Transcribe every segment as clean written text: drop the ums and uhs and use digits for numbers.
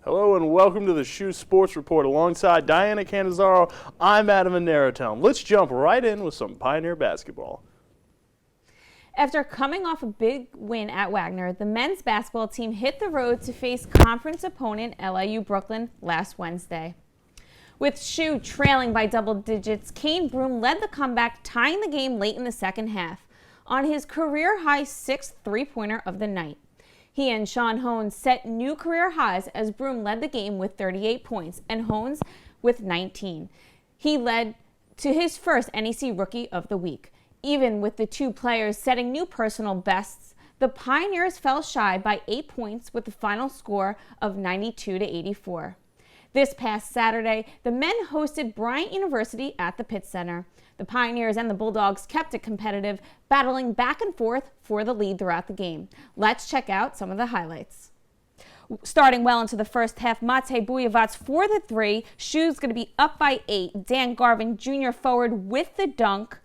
Hello and welcome to the SHU Sports Report. Alongside Diana Canizaro, I'm Adam Narrowtown. Let's jump right in with some Pioneer basketball. After coming off a big win at Wagner, the men's basketball team hit the road to face conference opponent LIU Brooklyn last Wednesday. With SHU trailing by double digits, Kane Broom led the comeback, tying the game late in the second half on his career-high sixth three-pointer of the night. He and Sean Hones set new career highs as Broom led the game with 38 points and Hones with 19. He led to his first NEC Rookie of the Week. Even with the two players setting new personal bests, the Pioneers fell shy by 8 points with the final score of 92-84. This past Saturday, the men hosted Bryant University at the Pitt Center. The Pioneers and the Bulldogs kept it competitive, battling back and forth for the lead throughout the game. Let's check out some of the highlights. Starting well into the first half, Mate Buyavats for the three. SHU's going to be up by 8. Dan Garvin Jr. forward with the dunk.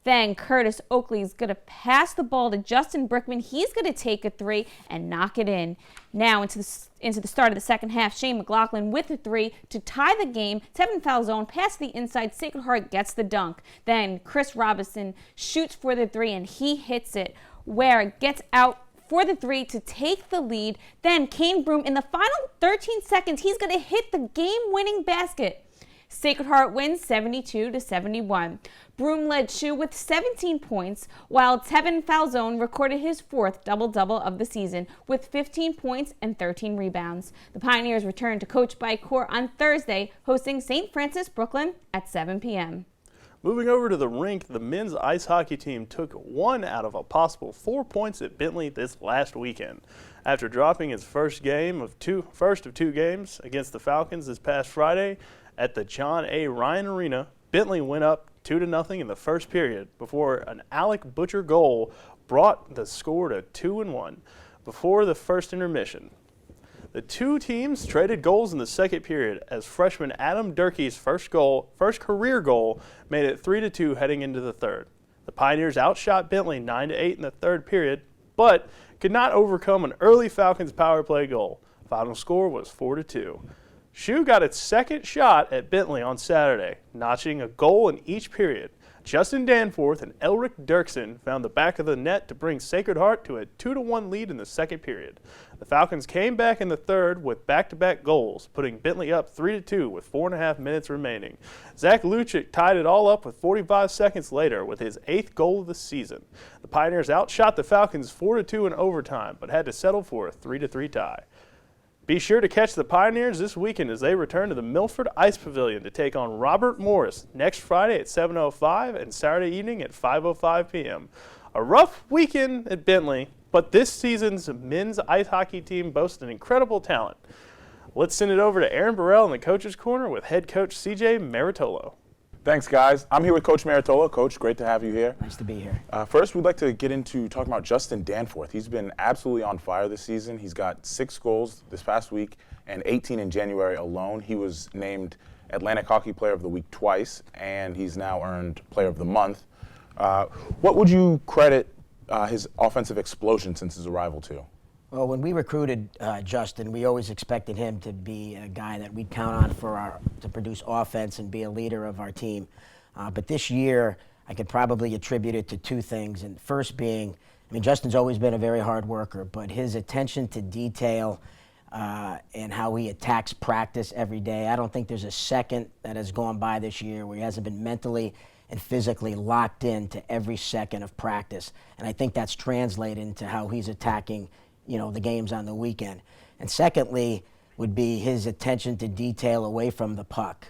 Then Curtis Oakley's going to pass the ball to Justin Brickman. He's going to take a three and knock it in. Now into the start of the second half, Shane McLaughlin with a three to tie the game. 7-foul zone, pass the inside. Sacred Heart gets the dunk. Then Chris Robinson shoots for the three and he hits it. Ware gets out for the three to take the lead. Then Kane Broom in the final 13 seconds, he's going to hit the game-winning basket. Sacred Heart wins 72-71. Broom led SHU with 17 points, while Tevin Falzone recorded his fourth double-double of the season with 15 points and 13 rebounds. The Pioneers return to Coach by Court on Thursday, hosting St. Francis Brooklyn at 7 p.m. Moving over to the rink, the men's ice hockey team took 1 out of a possible 4 points at Bentley this last weekend. After dropping its first of two games against the Falcons this past Friday at the John A. Ryan Arena, Bentley went up 2-0 in the first period before an Alec Butcher goal brought the score to 2-1 before the first intermission. The two teams traded goals in the second period as freshman Adam Durkee's first career goal made it 3-2 heading into the third. The Pioneers outshot Bentley 9-8 in the third period, but could not overcome an early Falcons power play goal. Final score was 4-2. SHU got its second shot at Bentley on Saturday, notching a goal in each period. Justin Danforth and Elric Dirksen found the back of the net to bring Sacred Heart to a 2-1 lead in the second period. The Falcons came back in the third with back-to-back goals, putting Bentley up 3-2 with 4.5 minutes remaining. Zach Lucic tied it all up with 45 seconds later with his 8th goal of the season. The Pioneers outshot the Falcons 4-2 in overtime, but had to settle for a 3-3 tie. Be sure to catch the Pioneers this weekend as they return to the Milford Ice Pavilion to take on Robert Morris next Friday at 7:05 and Saturday evening at 5:05 p.m. A rough weekend at Bentley, but this season's men's ice hockey team boasts an incredible talent. Let's send it over to Aaron Burrell in the Coach's Corner with head coach CJ Maritolo. Thanks, guys. I'm here with Coach Maritolo. Coach, great to have you here. Nice to be here. First, we'd like to get into talking about Justin Danforth. He's been absolutely on fire this season. He's got 6 goals this past week and 18 in January alone. He was named Atlantic Hockey Player of the Week twice, and he's now earned Player of the Month. What would you credit his offensive explosion since his arrival to? Well, when we recruited Justin, we always expected him to be a guy that we'd count on to produce offense and be a leader of our team. But this year, I could probably attribute it to 2 things. And first being, Justin's always been a very hard worker, but his attention to detail and how he attacks practice every day. I don't think there's a second that has gone by this year where he hasn't been mentally and physically locked into every second of practice. And I think that's translated into how he's attacking the games on the weekend. And secondly would be his attention to detail away from the puck.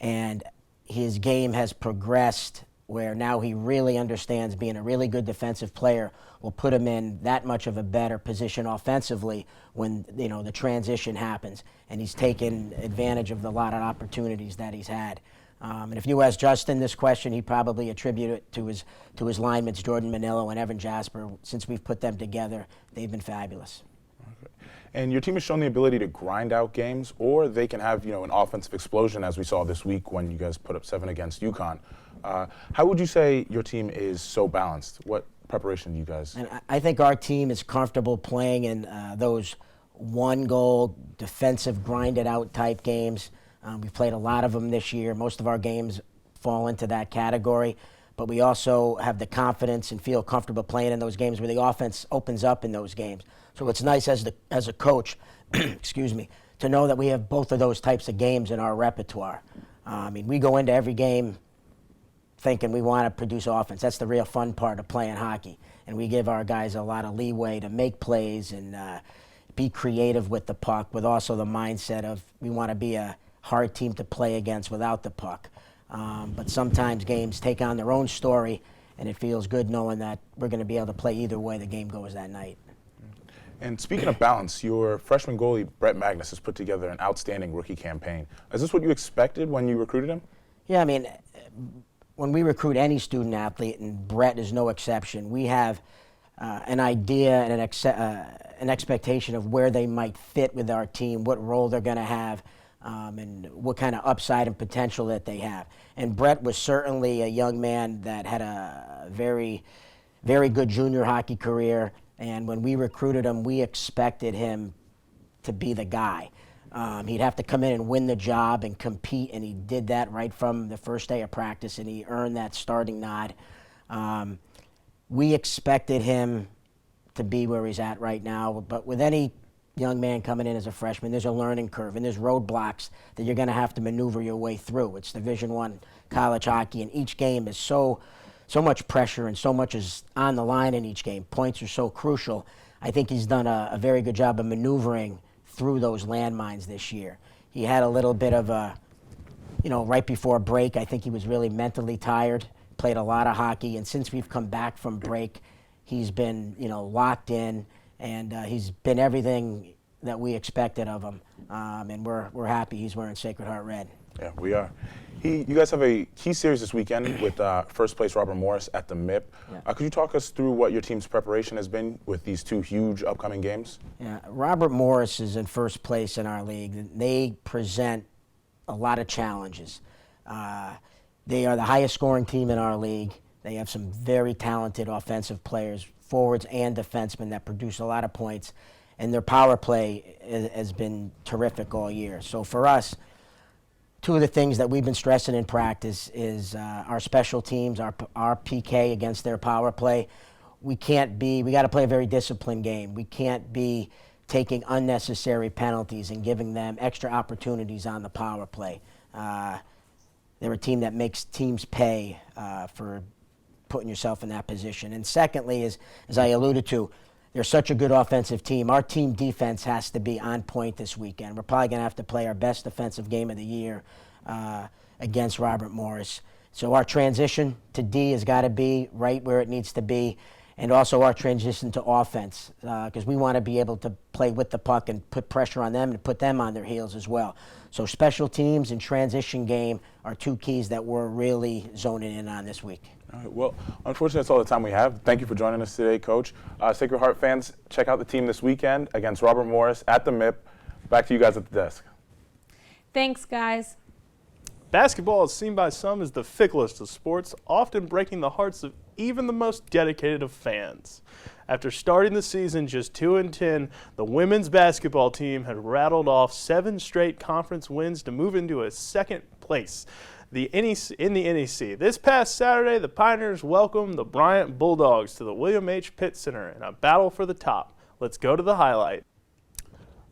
And his game has progressed where now he really understands being a really good defensive player will put him in that much of a better position offensively when the transition happens. And he's taken advantage of the lot of opportunities that he's had. And if you ask Justin this question, he'd probably attribute it to his linemans, Jordan Manillo and Evan Jasper. Since we've put them together, they've been fabulous. Okay. And your team has shown the ability to grind out games, or they can have an offensive explosion, as we saw this week when you guys put up 7 against UConn. How would you say your team is so balanced? What preparation do you guys? And I think our team is comfortable playing in those one-goal, defensive, grinded-out type games. We've played a lot of them this year. Most of our games fall into that category. But we also have the confidence and feel comfortable playing in those games where the offense opens up in those games. So it's nice as a coach, excuse me, to know that we have both of those types of games in our repertoire. I mean, we go into every game thinking we want to produce offense. That's the real fun part of playing hockey. And we give our guys a lot of leeway to make plays and be creative with the puck, with also the mindset of we want to be a hard team to play against without the puck. But sometimes games take on their own story, and it feels good knowing that we're going to be able to play either way the game goes that night. And speaking of balance, your freshman goalie, Brett Magnus, has put together an outstanding rookie campaign. Is this what you expected when you recruited him? Yeah, I mean, when we recruit any student athlete, and Brett is no exception, we have an idea and an expectation of where they might fit with our team, what role they're going to have, and what kind of upside and potential that they have. And Brett was certainly a young man that had a very, very good junior hockey career. And when we recruited him, we expected him to be the guy. He'd have to come in and win the job and compete, and he did that right from the first day of practice, and he earned that starting nod. We expected him to be where he's at right now, but with any young man coming in as a freshman, there's a learning curve, and there's roadblocks that you're going to have to maneuver your way through. It's Division I college hockey, and each game is so much pressure and so much is on the line in each game. Points are so crucial. I think he's done a very good job of maneuvering through those landmines this year. He had a little bit of a, right before break, I think he was really mentally tired, played a lot of hockey, and since we've come back from break, he's been, locked in, and he's been everything that we expected of him, and we're happy he's wearing Sacred Heart red. Yeah, we are. You guys have a key series this weekend with first place Robert Morris at the MIP. Yeah. Could you talk us through what your team's preparation has been with these two huge upcoming games? Yeah, Robert Morris is in first place in our league. They present a lot of challenges. They are the highest scoring team in our league. They have some very talented offensive players, forwards and defensemen that produce a lot of points. And their power play has been terrific all year. So for us, two of the things that we've been stressing in practice is our special teams, our PK against their power play. We got to play a very disciplined game. We can't be taking unnecessary penalties and giving them extra opportunities on the power play. They're a team that makes teams pay for putting yourself in that position. And secondly, as I alluded to, they're such a good offensive team. Our team defense has to be on point this weekend. We're probably going to have to play our best defensive game of the year against Robert Morris. So our transition to D has got to be right where it needs to be, and also our transition to offense, because we want to be able to play with the puck and put pressure on them and put them on their heels as well. So special teams and transition game are two keys that we're really zoning in on this week. All right, well, unfortunately, that's all the time we have. Thank you for joining us today, Coach. Sacred Heart fans, check out the team this weekend against Robert Morris at the MIP. Back to you guys at the desk. Thanks, guys. Basketball is seen by some as the ficklest of sports, often breaking the hearts of even the most dedicated of fans. After starting the season just 2-10, the women's basketball team had rattled off 7 straight conference wins to move into a second place in the NEC. This past Saturday, the Pioneers welcomed the Bryant Bulldogs to the William H. Pitt Center in a battle for the top. Let's go to the highlight.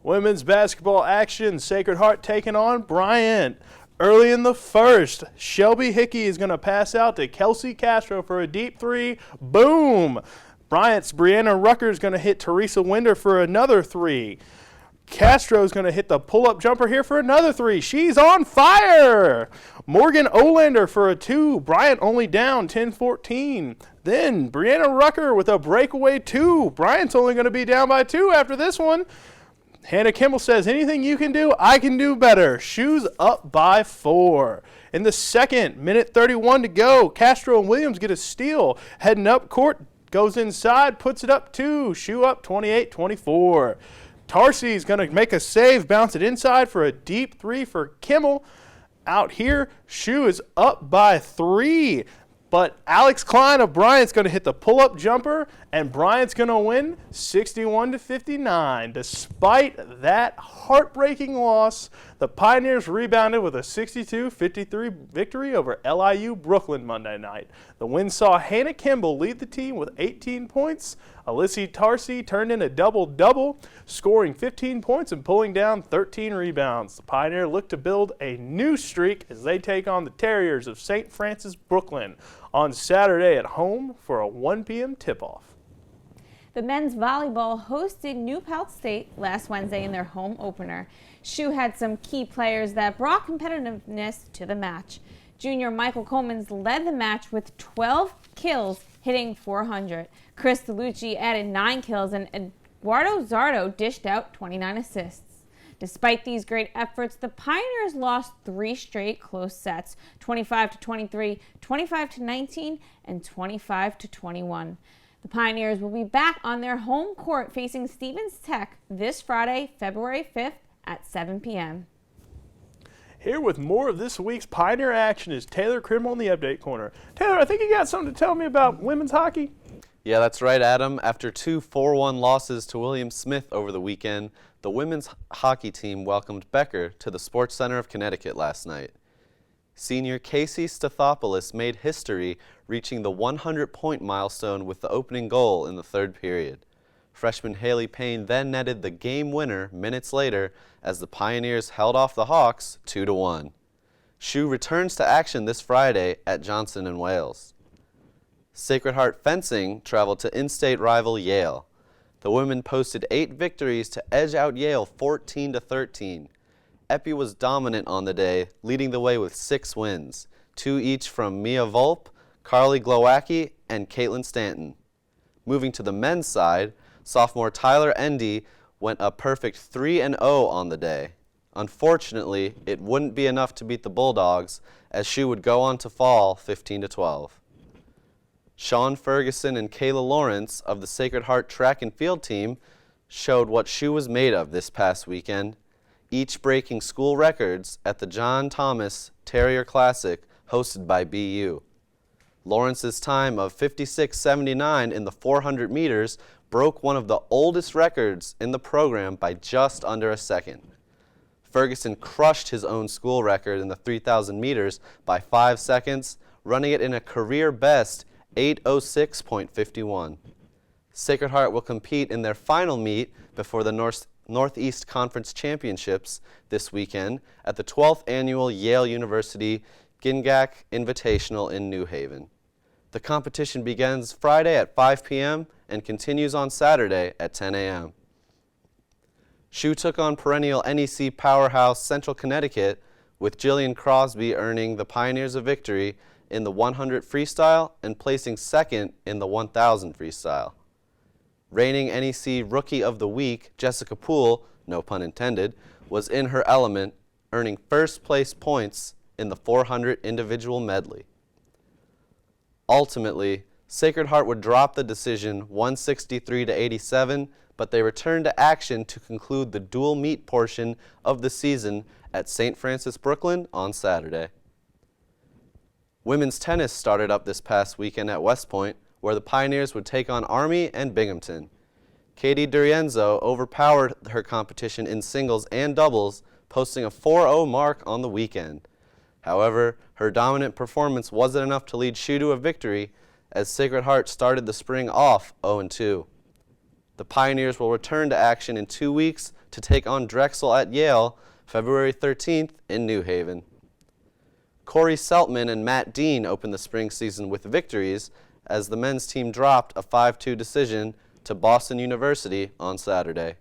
Women's basketball action, Sacred Heart taking on Bryant. Early in the first, Shelby Hickey is going to pass out to Kelsey Castro for a deep 3. Boom! Bryant's Brianna Rucker is going to hit Teresa Winder for another 3. Castro's going to hit the pull-up jumper here for another 3. She's on fire! Morgan Olander for a 2. Bryant only down 10-14. Then Brianna Rucker with a breakaway 2. Bryant's only going to be down by 2 after this one. Hannah Kimball says, anything you can do, I can do better. SHU's up by 4. In the second, minute 31 to go, Castro and Williams get a steal. Heading up court, goes inside, puts it up 2. SHU up 28-24. Tarsi's going to make a save, bounce it inside for a deep 3 for Kimmel. Out here, SHU is up by 3. But Alex Klein of Bryant's going to hit the pull-up jumper, and Bryant's going to win 61-59. Despite that heartbreaking loss, the Pioneers rebounded with a 62-53 victory over LIU Brooklyn Monday night. The win saw Hannah Kimball lead the team with 18 points. Alyssa Tarsi turned in a double-double, scoring 15 points and pulling down 13 rebounds. The Pioneers look to build a new streak as they take on the Terriers of St. Francis Brooklyn on Saturday at home for a 1 p.m. tip-off. The men's volleyball hosted New Paltz State last Wednesday in their home opener. SHU had some key players that brought competitiveness to the match. Junior Michael Coleman led the match with 12 kills, hitting .400. Chris DeLucci added 9 kills, and Eduardo Zardo dished out 29 assists. Despite these great efforts, the Pioneers lost 3 straight close sets, 25-23, 25-19, and 25-21. The Pioneers will be back on their home court facing Stevens Tech this Friday, February 5th at 7 p.m. Here with more of this week's Pioneer action is Taylor Krimmel in the Update Corner. Taylor, I think you got something to tell me about women's hockey? Yeah, that's right, Adam. After 2 4-1 losses to William Smith over the weekend, the women's hockey team welcomed Becker to the Sports Center of Connecticut last night. Senior Casey Stathopoulos made history, reaching the 100-point milestone with the opening goal in the third period. Freshman Haley Payne then netted the game winner minutes later as the Pioneers held off the Hawks 2-1. SHU returns to action this Friday at Johnson and Wales. Sacred Heart Fencing traveled to in-state rival Yale. The women posted 8 victories to edge out Yale 14-13. Epi was dominant on the day, leading the way with 6 wins, 2 each from Mia Volpe, Carly Glowacki, and Caitlin Stanton. Moving to the men's side, sophomore Tyler Endy went a perfect 3-0 on the day. Unfortunately, it wouldn't be enough to beat the Bulldogs, as SHU would go on to fall 15-12. Sean Ferguson and Kayla Lawrence of the Sacred Heart track and field team showed what SHU was made of this past weekend, each breaking school records at the John Thomas Terrier Classic hosted by BU. Lawrence's time of 56.79 in the 400 meters broke one of the oldest records in the program by just under a second. Ferguson crushed his own school record in the 3,000 meters by 5 seconds, running it in a career-best 8:06.51. Sacred Heart will compete in their final meet before the Northeast Conference Championships this weekend at the 12th Annual Yale University Gingach Invitational in New Haven. The competition begins Friday at 5 p.m. and continues on Saturday at 10 a.m. SHU took on perennial NEC powerhouse Central Connecticut, with Jillian Crosby earning the Pioneers a victory in the 100 freestyle and placing second in the 1,000 freestyle. Reigning NEC Rookie of the Week, Jessica Poole, no pun intended, was in her element, earning first place points in the 400 individual medley. Ultimately, Sacred Heart would drop the decision 163-87, but they returned to action to conclude the dual meet portion of the season at St. Francis Brooklyn on Saturday. Women's tennis started up this past weekend at West Point, where the Pioneers would take on Army and Binghamton. Katie Durienzo overpowered her competition in singles and doubles, posting a 4-0 mark on the weekend. However, her dominant performance wasn't enough to lead SHU to a victory, as Sacred Heart started the spring off 0-2. The Pioneers will return to action in 2 weeks to take on Drexel at Yale, February 13th in New Haven. Corey Seltman and Matt Dean opened the spring season with victories as the men's team dropped a 5-2 decision to Boston University on Saturday.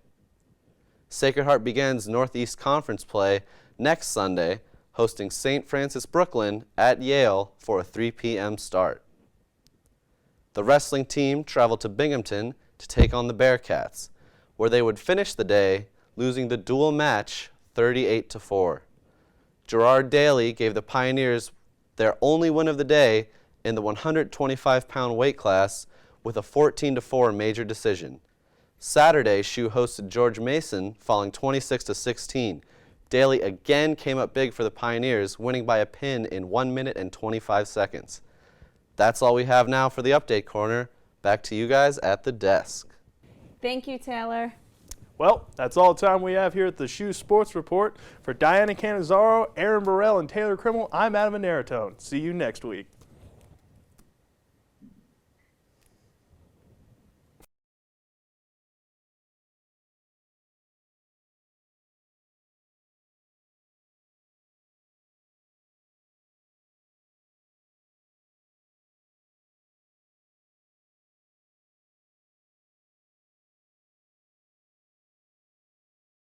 Sacred Heart begins Northeast Conference play next Sunday, hosting St. Francis Brooklyn at Yale for a 3 p.m. start. The wrestling team traveled to Binghamton to take on the Bearcats, where they would finish the day losing the dual match 38-4. Gerard Daly gave the Pioneers their only win of the day in the 125-pound weight class with a 14-4 major decision. Saturday, SHU hosted George Mason, falling 26-16. Daly again came up big for the Pioneers, winning by a pin in 1 minute and 25 seconds. That's all we have now for the Update Corner. Back to you guys at the desk. Thank you, Taylor. Well, that's all the time we have here at the SHU Sports Report. For Diana Canizaro, Aaron Burrell, and Taylor Krimmel, I'm Adam Naratone. See you next week.